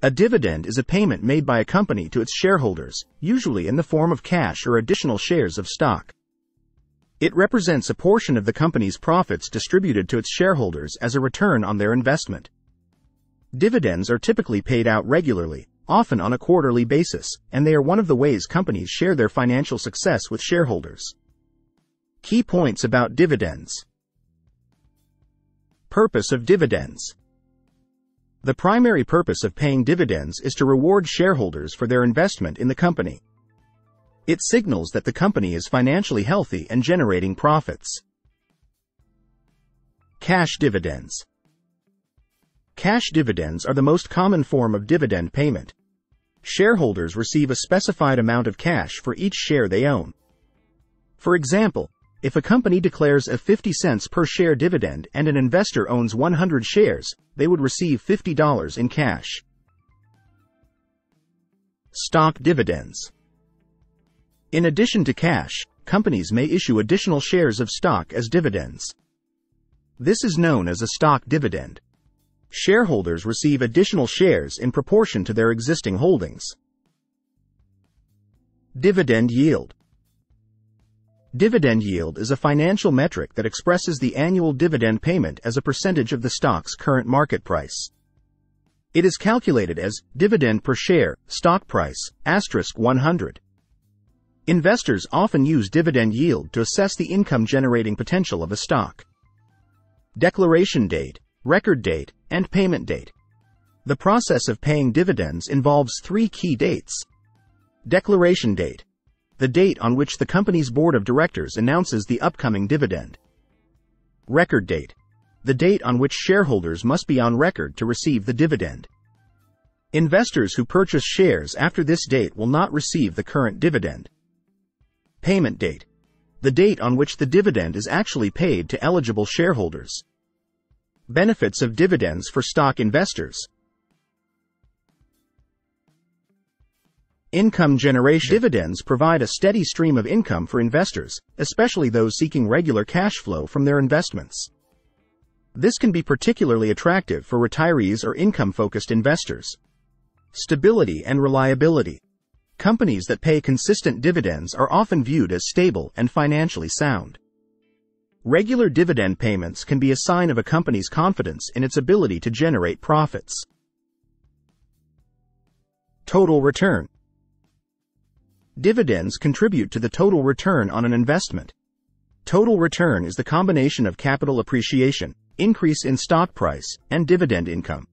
A dividend is a payment made by a company to its shareholders, usually in the form of cash or additional shares of stock. It represents a portion of the company's profits distributed to its shareholders as a return on their investment. Dividends are typically paid out regularly, often on a quarterly basis, and they are one of the ways companies share their financial success with shareholders. Key points about dividends. Purpose of dividends. The primary purpose of paying dividends is to reward shareholders for their investment in the company. It signals that the company is financially healthy and generating profits. Cash dividends. Cash dividends are the most common form of dividend payment. Shareholders receive a specified amount of cash for each share they own. For example, if a company declares a 50 cents per share dividend and an investor owns 100 shares, they would receive $50 in cash. Stock dividends. In addition to cash, companies may issue additional shares of stock as dividends. This is known as a stock dividend. Shareholders receive additional shares in proportion to their existing holdings. Dividend yield. Dividend yield is a financial metric that expresses the annual dividend payment as a percentage of the stock's current market price. It is calculated as dividend per share, stock price, *100. Investors often use dividend yield to assess the income-generating potential of a stock. Declaration date, record date, and payment date. The process of paying dividends involves 3 key dates. Declaration date. The date on which the company's board of directors announces the upcoming dividend. Record date. The date on which shareholders must be on record to receive the dividend. Investors who purchase shares after this date will not receive the current dividend. Payment date. The date on which the dividend is actually paid to eligible shareholders. Benefits of dividends for stock investors. Income generation. Dividends provide a steady stream of income for investors, especially those seeking regular cash flow from their investments. This can be particularly attractive for retirees or income-focused investors. Stability and reliability. Companies that pay consistent dividends are often viewed as stable and financially sound. Regular dividend payments can be a sign of a company's confidence in its ability to generate profits. Total return. Dividends contribute to the total return on an investment. Total return is the combination of capital appreciation, increase in stock price, and dividend income.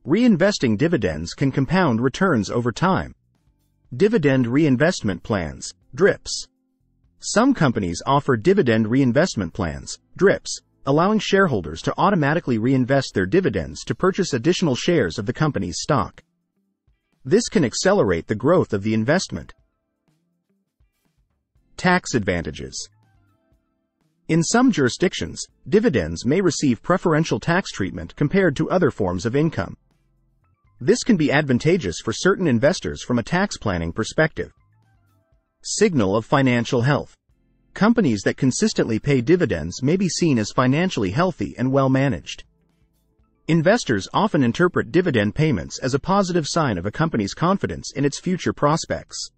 Reinvesting dividends can compound returns over time. Dividend reinvestment plans, DRIPs. Some companies offer dividend reinvestment plans, DRIPs, allowing shareholders to automatically reinvest their dividends to purchase additional shares of the company's stock. This can accelerate the growth of the investment. Tax advantages. In some jurisdictions, dividends may receive preferential tax treatment compared to other forms of income. This can be advantageous for certain investors from a tax planning perspective. Signal of financial health. Companies that consistently pay dividends may be seen as financially healthy and well-managed. Investors often interpret dividend payments as a positive sign of a company's confidence in its future prospects.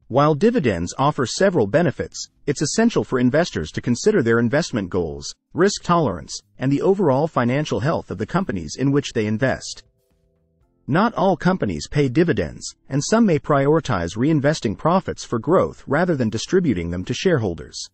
While dividends offer several benefits, it's essential for investors to consider their investment goals, risk tolerance, and the overall financial health of the companies in which they invest. Not all companies pay dividends, and some may prioritize reinvesting profits for growth rather than distributing them to shareholders.